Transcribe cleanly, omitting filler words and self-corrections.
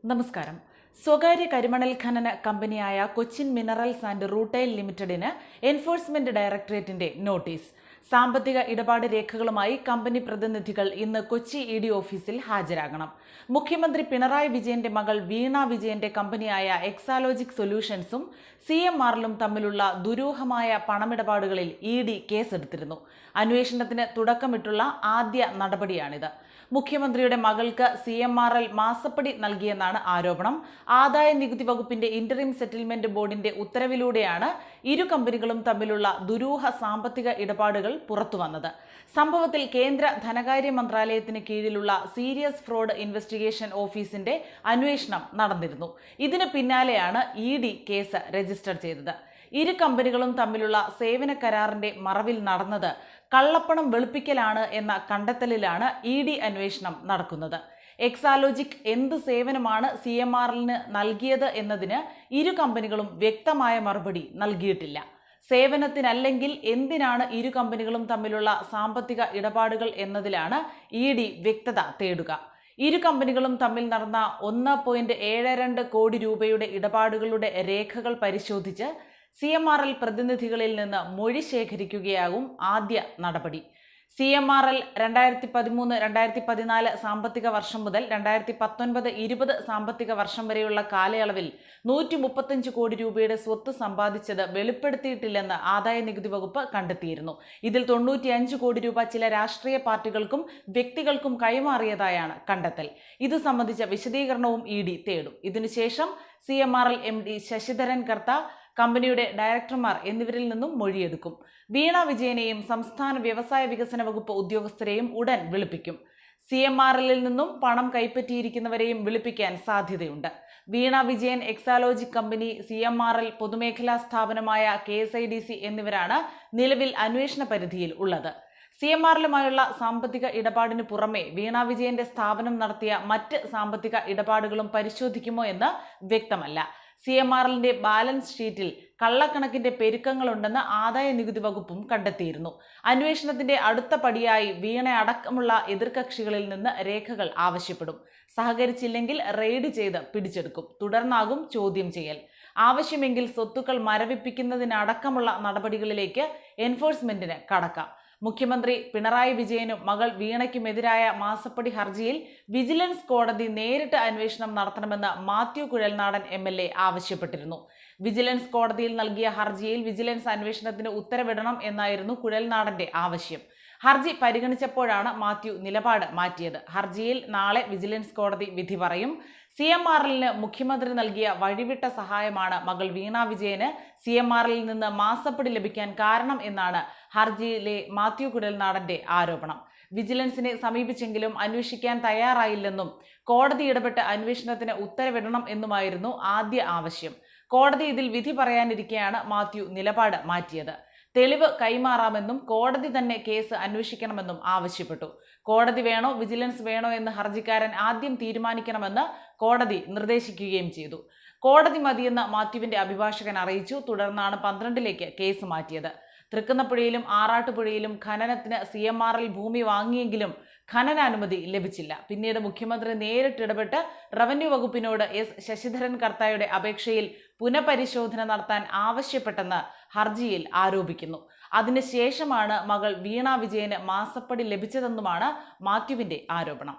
നമസ്കാരം. സ്വകാര്യ കരിമണൽ ഖനന കമ്പനിയായ കൊച്ചിൻ മിനറൽസ് ആൻഡ് റൂട്ടൈൽ ലിമിറ്റഡിന് എൻഫോഴ്സ്മെന്റ് ഡയറക്ടറേറ്റിന്റെ നോട്ടീസ്. സാമ്പത്തിക ഇടപാട് രേഖകളുമായി കമ്പനി പ്രതിനിധികൾ ഇന്ന് കൊച്ചി ഇ.ഡി. ഓഫീസിൽ ഹാജരാകണം. മുഖ്യമന്ത്രി പിണറായി വിജയന്റെ മകൾ വീണ വിജയന്റെ കമ്പനിയായ എക്സാലോജിക് സൊല്യൂഷൻസും CMRലും തമ്മിലുള്ള ദുരൂഹമായ പണമിടപാടുകളിൽ ഇ.ഡി. കേസെടുത്തിരുന്നു. അന്വേഷണത്തിന് തുടക്കമിട്ടുള്ള ആദ്യ നടപടിയാണിത്. മുഖ്യമന്ത്രിയുടെ മകൾക്ക് CMRL മാസപ്പടി നൽകിയെന്നാണ് ആരോപണം. ആദായ നികുതി വകുപ്പിന്റെ ഇന്ററിം സെറ്റിൽമെന്റ് ബോർഡിന്റെ ഉത്തരവിലൂടെയാണ് ഇരു കമ്പനികളും തമ്മിലുള്ള ദുരൂഹ സാമ്പത്തിക ഇടപാടുകൾ പുറത്തുവന്നത്. സംഭവത്തിൽ കേന്ദ്ര ധനകാര്യ മന്ത്രാലയത്തിന് കീഴിലുള്ള സീരിയസ് ഫ്രോഡ് ഇൻവെസ്റ്റിഗേഷൻ ഓഫീസിന്റെ അന്വേഷണം നടന്നിരുന്നു. ഇതിന് പിന്നാലെയാണ് ഇ.ഡി. കേസ് രജിസ്റ്റർ ചെയ്തത്. ഇരു കമ്പനികളും തമ്മിലുള്ള സേവന കരാറിന്റെ മറവിൽ നടന്നത് കള്ളപ്പണം വെളുപ്പിക്കലാണ് എന്ന കണ്ടെത്തലിലാണ് ഇ.ഡി. അന്വേഷണം നടക്കുന്നത്. എക്സാലോജിക് എന്ത് സേവനമാണ് CMRലിന് നൽകിയത് എന്നതിന് ഇരു കമ്പനികളും വ്യക്തമായ മറുപടി നൽകിയിട്ടില്ല. സേവനത്തിനല്ലെങ്കിൽ എന്തിനാണ് ഇരു കമ്പനികളും തമ്മിലുള്ള സാമ്പത്തിക ഇടപാടുകൾ എന്നതിലാണ് ഇ.ഡി. വ്യക്തത തേടുക. ഇരു കമ്പനികളും തമ്മിൽ നടന്ന 1.72 കോടി രൂപയുടെ ഇടപാടുകളുടെ രേഖകൾ പരിശോധിച്ച് CMRL പ്രതിനിധികളിൽ നിന്ന് മൊഴി ശേഖരിക്കുകയാകും ആദ്യ നടപടി. CMRL 2013-2014 സാമ്പത്തിക വർഷം മുതൽ 2019-20 സാമ്പത്തിക വർഷം വരെയുള്ള കാലയളവിൽ 135 കോടി രൂപയുടെ സ്വത്ത് സമ്പാദിച്ചത് വെളിപ്പെടുത്തിയിട്ടില്ലെന്ന് ആദായ നികുതി വകുപ്പ് കണ്ടെത്തിയിരുന്നു. ഇതിൽ 95 കോടി രൂപ ചില രാഷ്ട്രീയ പാർട്ടികൾക്കും വ്യക്തികൾക്കും കൈമാറിയതായാണ് കണ്ടെത്തൽ. ഇത് സംബന്ധിച്ച വിശദീകരണവും ഇ.ഡി. തേടും. ഇതിനുശേഷം CMRL MD ശശിധരൻ കർത്ത, കമ്പനിയുടെ ഡയറക്ടർമാർ എന്നിവരിൽ നിന്നും മൊഴിയെടുക്കും. വീണ വിജയനെയും സംസ്ഥാന വ്യവസായ വികസന വകുപ്പ് ഉദ്യോഗസ്ഥരെയും ഉടൻ വിളിപ്പിക്കും. CMRലിൽ നിന്നും പണം കൈപ്പറ്റിയിരിക്കുന്നവരെയും വിളിപ്പിക്കാൻ സാധ്യതയുണ്ട്. വീണ വിജയൻ, എക്സാലോജിക് കമ്പനി, CMRL പൊതുമേഖലാ സ്ഥാപനമായ KSIDC എന്നിവരാണ് നിലവിൽ അന്വേഷണ പരിധിയിൽ ഉള്ളത്. CMRലുമായുള്ള സാമ്പത്തിക ഇടപാടിന് പുറമെ വീണ വിജയന്റെ സ്ഥാപനം നടത്തിയ മറ്റ് സാമ്പത്തിക ഇടപാടുകളും പരിശോധിക്കുമോ എന്ന് വ്യക്തമല്ല. CMRലിന്റെ ബാലൻസ് ഷീറ്റിൽ കള്ളക്കണക്കിന്റെ പെരുക്കങ്ങളുണ്ടെന്ന് ആദായ നികുതി വകുപ്പും കണ്ടെത്തിയിരുന്നു. അന്വേഷണത്തിന്റെ അടുത്ത പടിയായി വീണ അടക്കമുള്ള എതിർകക്ഷികളിൽ നിന്ന് രേഖകൾ ആവശ്യപ്പെടും. സഹകരിച്ചില്ലെങ്കിൽ റെയ്ഡ് ചെയ്ത് പിടിച്ചെടുക്കും. തുടർന്നാകും ചോദ്യം ചെയ്യൽ. ആവശ്യമെങ്കിൽ സ്വത്തുക്കൾ മരവിപ്പിക്കുന്നതിനടക്കമുള്ള നടപടികളിലേക്ക് എൻഫോഴ്സ്മെന്റിന് കടക്കാം. മുഖ്യമന്ത്രി പിണറായി വിജയനും മകൾ വീണയ്ക്കുമെതിരായ മാസപ്പടി ഹർജിയിൽ വിജിലൻസ് കോടതി നേരിട്ട് അന്വേഷണം നടത്തണമെന്ന് മാത്യു കുഴൽനാടൻ MLA ആവശ്യപ്പെട്ടിരുന്നു. വിജിലൻസ് കോടതിയിൽ നൽകിയ ഹർജിയിൽ വിജിലൻസ് അന്വേഷണത്തിന് ഉത്തരവിടണം എന്നായിരുന്നു കുഴൽനാടന്റെ ആവശ്യം. ഹർജി പരിഗണിച്ചപ്പോഴാണ് മാത്യു നിലപാട് മാറ്റിയത്. ഹർജിയിൽ നാളെ വിജിലൻസ് കോടതി വിധി പറയും. CMRലിന് മുഖ്യമന്ത്രി നൽകിയ വഴിവിട്ട സഹായമാണ് മകൾ വീണ വിജയന് CMRലിൽ നിന്ന് മാസപ്പടി ലഭിക്കാൻ കാരണം എന്നാണ് ഹർജിയിലെ മാത്യു കുഴൽനാടന്റെ ആരോപണം. വിജിലൻസിനെ സമീപിച്ചെങ്കിലും അന്വേഷിക്കാൻ തയ്യാറായില്ലെന്നും കോടതി ഇടപെട്ട് അന്വേഷണത്തിന് ഉത്തരവിടണം എന്നുമായിരുന്നു ആദ്യ ആവശ്യം. കോടതി ഇതിൽ വിധി പറയാനിരിക്കെയാണ് മാത്യു നിലപാട് മാറ്റിയത്. തെളിവ് കൈമാറാമെന്നും കോടതി തന്നെ കേസ് അന്വേഷിക്കണമെന്നും ആവശ്യപ്പെട്ടു. കോടതി വേണോ വിജിലൻസ് വേണോ എന്ന് ഹർജിക്കാരൻ ആദ്യം തീരുമാനിക്കണമെന്ന് കോടതി നിർദ്ദേശിക്കുകയും ചെയ്തു. കോടതി മതിയെന്ന് മാത്യുവിന്റെ അഭിഭാഷകൻ അറിയിച്ചു. തുടർന്നാണ് 12ലേക്ക് കേസ് മാറ്റിയത്. തൃക്കുന്നപ്പുഴയിലും ആറാട്ടുപുഴയിലും ഖനനത്തിന് CMRL ഭൂമി വാങ്ങിയെങ്കിലും ഖനനാനുമതി ലഭിച്ചില്ല. പിന്നീട് മുഖ്യമന്ത്രി നേരിട്ടിടപെട്ട് റവന്യൂ വകുപ്പിനോട് ശശിധരൻ കർത്തായുടെ അപേക്ഷയിൽ പുനഃപരിശോധന നടത്താൻ ആവശ്യപ്പെട്ടെന്ന് ഹർജിയിൽ ആരോപിക്കുന്നു. അതിനുശേഷമാണ് മകൾ വീണ വിജയന് മാസപ്പടി ലഭിച്ചതെന്നുമാണ് മാത്യുവിന്റെ ആരോപണം.